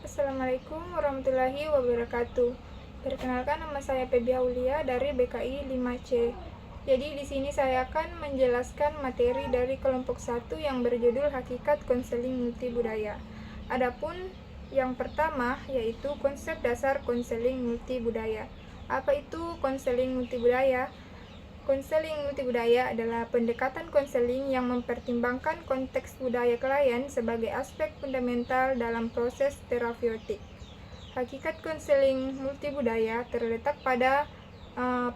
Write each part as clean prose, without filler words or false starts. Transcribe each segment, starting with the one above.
Assalamualaikum warahmatullahi wabarakatuh. Perkenalkan, nama saya Febi Aulia dari BKI 5C. Jadi di sini saya akan menjelaskan materi dari kelompok 1 yang berjudul Hakikat Konseling Multibudaya. Adapun yang pertama yaitu konsep dasar konseling multibudaya. Apa itu konseling multibudaya? Konseling multibudaya adalah pendekatan konseling yang mempertimbangkan konteks budaya klien sebagai aspek fundamental dalam proses terapeutik. Hakikat konseling multibudaya terletak pada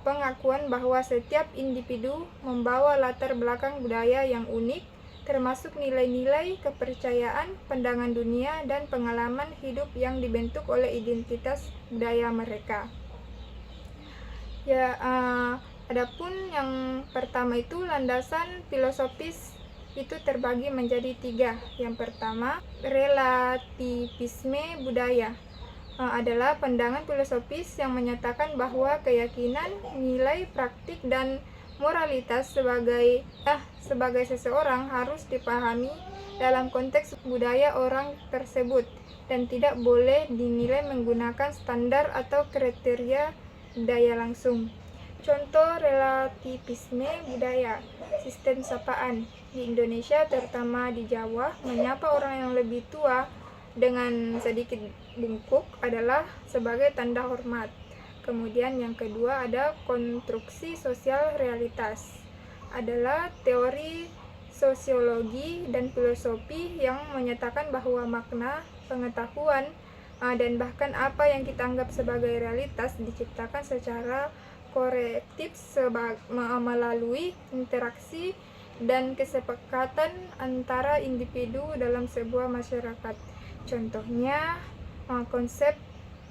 pengakuan bahwa setiap individu membawa latar belakang budaya yang unik, termasuk nilai-nilai, kepercayaan, pandangan dunia, dan pengalaman hidup yang dibentuk oleh identitas budaya mereka. Adapun yang pertama itu landasan filosofis itu terbagi menjadi 3. Yang pertama, relativisme budaya adalah pandangan filosofis yang menyatakan bahwa keyakinan, nilai, praktik, dan moralitas sebagai seseorang harus dipahami dalam konteks budaya orang tersebut dan tidak boleh dinilai menggunakan standar atau kriteria budaya langsung. Contoh relativisme budaya, sistem sapaan di Indonesia terutama di Jawa, menyapa orang yang lebih tua dengan sedikit bungkuk adalah sebagai tanda hormat. Kemudian yang kedua ada konstruksi sosial realitas, adalah teori sosiologi dan filosofi yang menyatakan bahwa makna, pengetahuan, dan bahkan apa yang kita anggap sebagai realitas diciptakan secara korektif melalui interaksi dan kesepakatan antara individu dalam sebuah masyarakat. Contohnya, konsep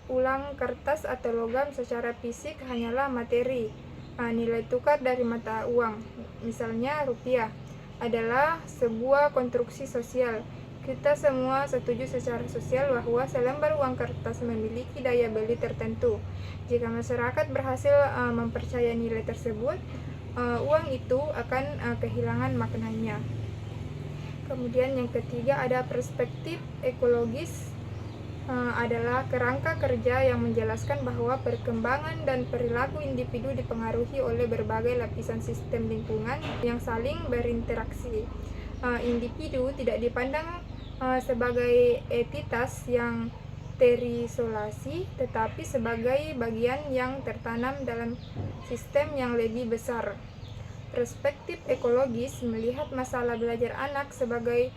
ulang kertas atau logam secara fisik hanyalah materi. Nilai tukar dari mata uang, misalnya rupiah, adalah sebuah konstruksi sosial. Kita semua setuju secara sosial bahwa selembar uang kertas memiliki daya beli tertentu. Jika masyarakat berhasil mempercayai nilai tersebut, uang itu akan kehilangan maknanya. Kemudian yang ketiga ada perspektif ekologis, adalah kerangka kerja yang menjelaskan bahwa perkembangan dan perilaku individu dipengaruhi oleh berbagai lapisan sistem lingkungan yang saling berinteraksi. Individu tidak dipandang sebagai entitas yang terisolasi, tetapi sebagai bagian yang tertanam dalam sistem yang lebih besar. Perspektif ekologis melihat masalah belajar anak sebagai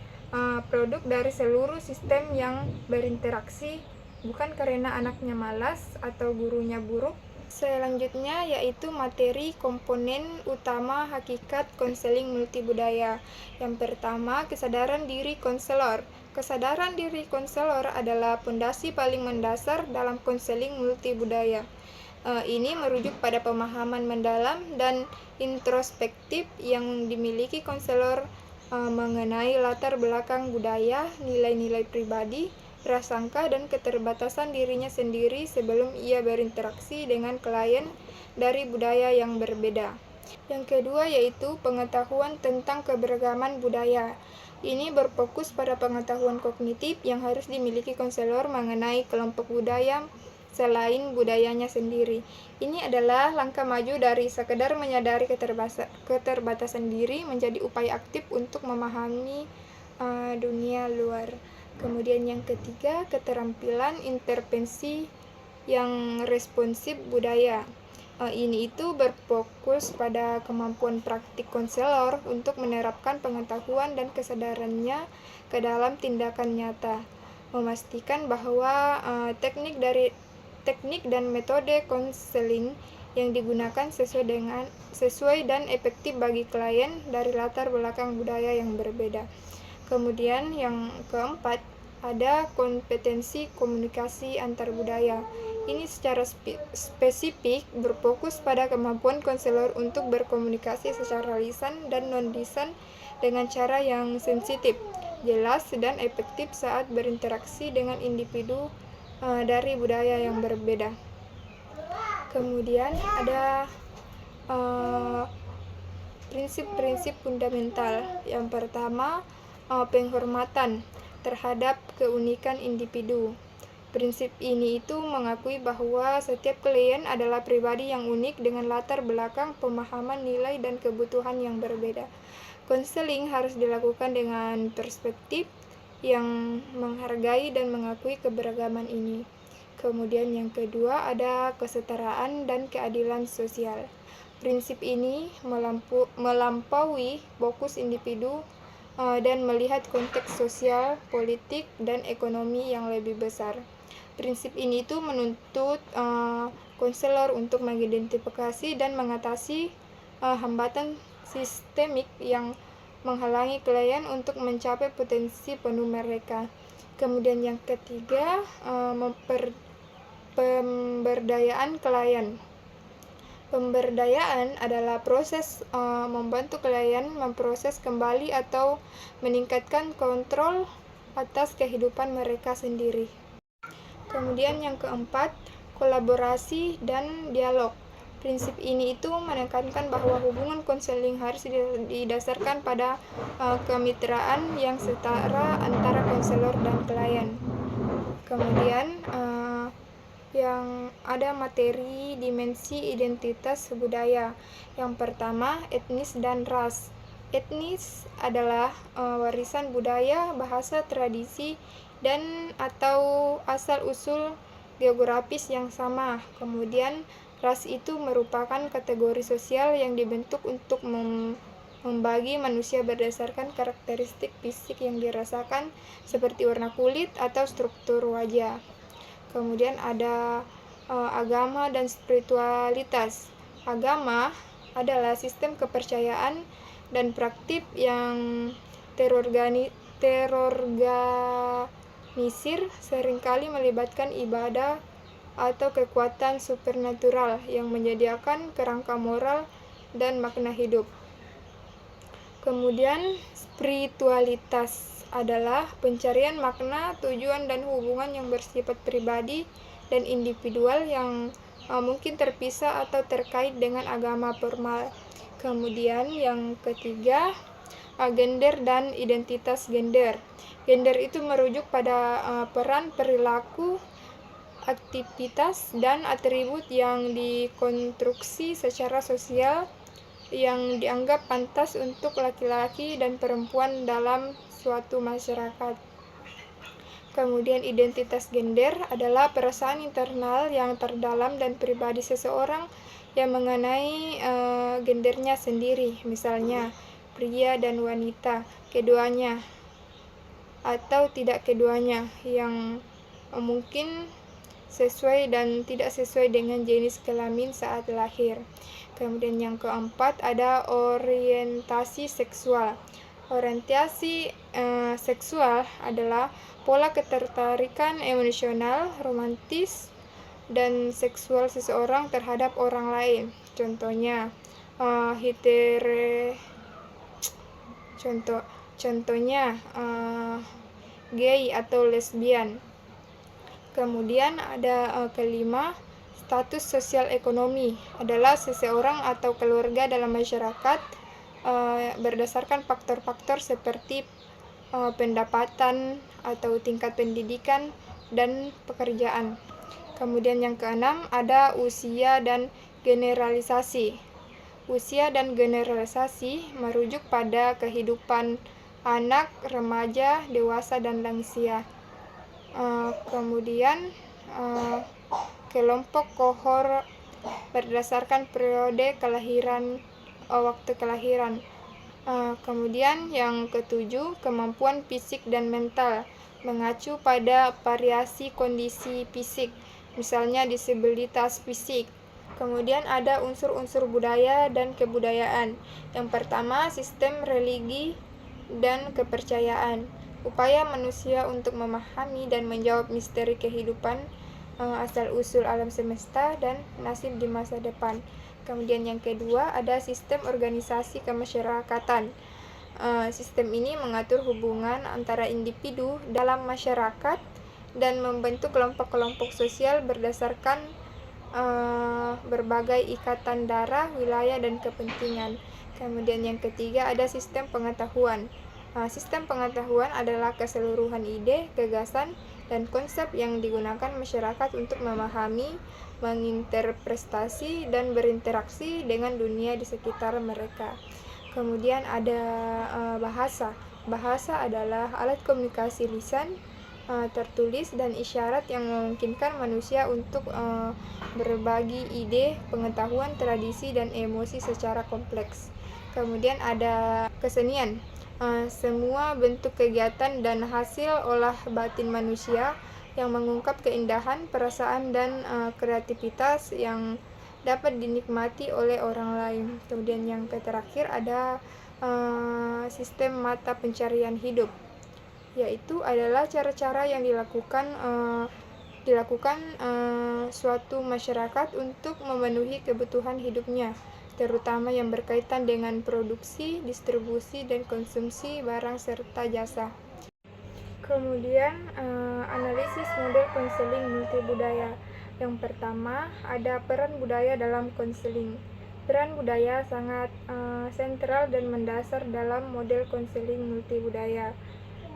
produk dari seluruh sistem yang berinteraksi, bukan karena anaknya malas atau gurunya buruk. Selanjutnya yaitu materi komponen utama hakikat konseling multibudaya. Yang pertama, kesadaran diri konselor. Kesadaran diri konselor adalah pondasi paling mendasar dalam konseling multibudaya. Ini merujuk pada pemahaman mendalam dan introspektif yang dimiliki konselor mengenai latar belakang budaya, nilai-nilai pribadi, prasangka, dan keterbatasan dirinya sendiri sebelum ia berinteraksi dengan klien dari budaya yang berbeda. Yang kedua yaitu pengetahuan tentang keberagaman budaya. Ini berfokus pada pengetahuan kognitif yang harus dimiliki konselor mengenai kelompok budaya selain budayanya sendiri. Ini adalah langkah maju dari sekedar menyadari keterbatasan diri menjadi upaya aktif untuk memahami dunia luar. Kemudian yang ketiga, keterampilan intervensi yang responsif budaya. Ini itu berfokus pada kemampuan praktik konselor untuk menerapkan pengetahuan dan kesadarannya ke dalam tindakan nyata, memastikan bahwa teknik dan metode konseling yang digunakan sesuai dan efektif bagi klien dari latar belakang budaya yang berbeda. Kemudian yang keempat ada kompetensi komunikasi antar budaya. Ini secara spesifik berfokus pada kemampuan konselor untuk berkomunikasi secara lisan dan non-lisan dengan cara yang sensitif, jelas, dan efektif saat berinteraksi dengan individu dari budaya yang berbeda. Kemudian ada prinsip-prinsip fundamental. Yang pertama, penghormatan terhadap keunikan individu. Prinsip ini itu mengakui bahwa setiap klien adalah pribadi yang unik dengan latar belakang, pemahaman, nilai, dan kebutuhan yang berbeda. Konseling harus dilakukan dengan perspektif yang menghargai dan mengakui keberagaman ini. Kemudian yang kedua ada kesetaraan dan keadilan sosial. Prinsip ini melampaui fokus individu dan melihat konteks sosial, politik, dan ekonomi yang lebih besar. Prinsip ini itu menuntut konselor untuk mengidentifikasi dan mengatasi hambatan sistemik yang menghalangi klien untuk mencapai potensi penuh mereka. Kemudian yang ketiga, pemberdayaan klien. Pemberdayaan adalah proses membantu klien memproses kembali atau meningkatkan kontrol atas kehidupan mereka sendiri. Kemudian yang keempat, kolaborasi dan dialog. Prinsip ini itu menekankan bahwa hubungan konseling harus didasarkan pada kemitraan yang setara antara konselor dan klien. Kemudian yang ada materi dimensi identitas budaya. Yang pertama, etnis dan ras. Etnis adalah warisan budaya, bahasa, tradisi, dan atau asal-usul geografis yang sama. Kemudian ras itu merupakan kategori sosial yang dibentuk untuk membagi manusia berdasarkan karakteristik fisik yang dirasakan seperti warna kulit atau struktur wajah. Kemudian ada agama dan spiritualitas. Agama adalah sistem kepercayaan dan praktik yang terorganisir, seringkali melibatkan ibadah atau kekuatan supernatural yang menyediakan kerangka moral dan makna hidup. Kemudian spiritualitas adalah pencarian makna, tujuan, dan hubungan yang bersifat pribadi dan individual yang mungkin terpisah atau terkait dengan agama formal. Kemudian yang ketiga, gender dan identitas gender. Gender itu merujuk pada peran, perilaku, aktivitas, dan atribut yang dikonstruksi secara sosial yang dianggap pantas untuk laki-laki dan perempuan dalam suatu masyarakat. Kemudian identitas gender adalah perasaan internal yang terdalam dan pribadi seseorang yang mengenai gendernya sendiri, misalnya pria dan wanita, keduanya atau tidak keduanya, yang mungkin sesuai dan tidak sesuai dengan jenis kelamin saat lahir. Kemudian yang keempat ada orientasi seksual. Orientasi seksual adalah pola ketertarikan emosional, romantis, dan seksual seseorang terhadap orang lain. Contohnya contohnya gay atau lesbian. Kemudian ada kelima, status sosial ekonomi adalah seseorang atau keluarga dalam masyarakat berdasarkan faktor-faktor seperti pendapatan atau tingkat pendidikan dan pekerjaan. Kemudian yang keenam ada usia dan generalisasi. Usia dan generalisasi merujuk pada kehidupan anak, remaja, dewasa, dan lansia. Kemudian kelompok kohor berdasarkan periode kelahiran, waktu kelahiran. Kemudian yang ketujuh, kemampuan fisik dan mental mengacu pada variasi kondisi fisik, misalnya disabilitas fisik. Kemudian ada unsur-unsur budaya dan kebudayaan. Yang pertama, sistem religi dan kepercayaan. Upaya manusia untuk memahami dan menjawab misteri kehidupan, asal-usul alam semesta, dan nasib di masa depan. Kemudian yang kedua ada sistem organisasi kemasyarakatan. Sistem ini mengatur hubungan antara individu dalam masyarakat dan membentuk kelompok-kelompok sosial berdasarkan berbagai ikatan darah, wilayah, dan kepentingan. Kemudian yang ketiga ada sistem pengetahuan. Sistem pengetahuan adalah keseluruhan ide, gagasan, dan konsep yang digunakan masyarakat untuk memahami, menginterpretasi, dan berinteraksi dengan dunia di sekitar mereka. Kemudian ada bahasa. Bahasa adalah alat komunikasi lisan, tertulis, dan isyarat yang memungkinkan manusia untuk berbagi ide, pengetahuan, tradisi, dan emosi secara kompleks. Kemudian ada kesenian. Semua bentuk kegiatan dan hasil olah batin manusia yang mengungkap keindahan, perasaan, dan kreativitas yang dapat dinikmati oleh orang lain. Kemudian yang terakhir ada sistem mata pencarian hidup, yaitu adalah cara-cara yang dilakukan suatu masyarakat untuk memenuhi kebutuhan hidupnya, terutama yang berkaitan dengan produksi, distribusi, dan konsumsi barang serta jasa. Kemudian analisis model konseling multibudaya. Yang pertama, ada peran budaya dalam konseling. Peran budaya sangat sentral dan mendasar dalam model konseling multibudaya.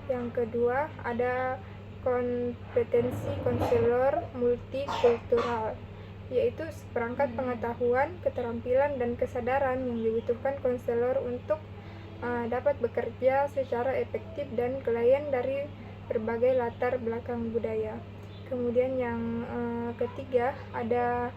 Yang kedua, ada kompetensi konselor multikultural, yaitu seperangkat pengetahuan, keterampilan, dan kesadaran yang dibutuhkan konselor untuk dapat bekerja secara efektif dan klien dari berbagai latar belakang budaya. Kemudian yang ketiga ada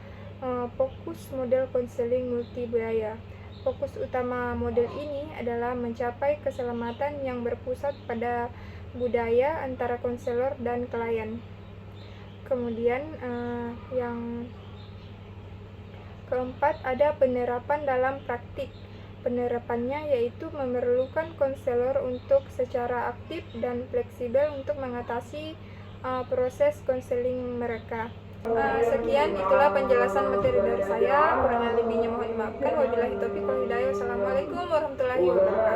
fokus model konseling multibudaya. Fokus utama model ini adalah mencapai keselamatan yang berpusat pada budaya antara konselor dan klien. Kemudian yang keempat ada penerapan dalam praktik. Penerapannya yaitu memerlukan konselor untuk secara aktif dan fleksibel untuk mengatasi proses konseling mereka. Sekian, itulah penjelasan materi dari saya. Kurang lebihnya mohon dimaafkan. Wabillahi taufiq wal hidayah. Wassalamualaikum warahmatullahi wabarakatuh.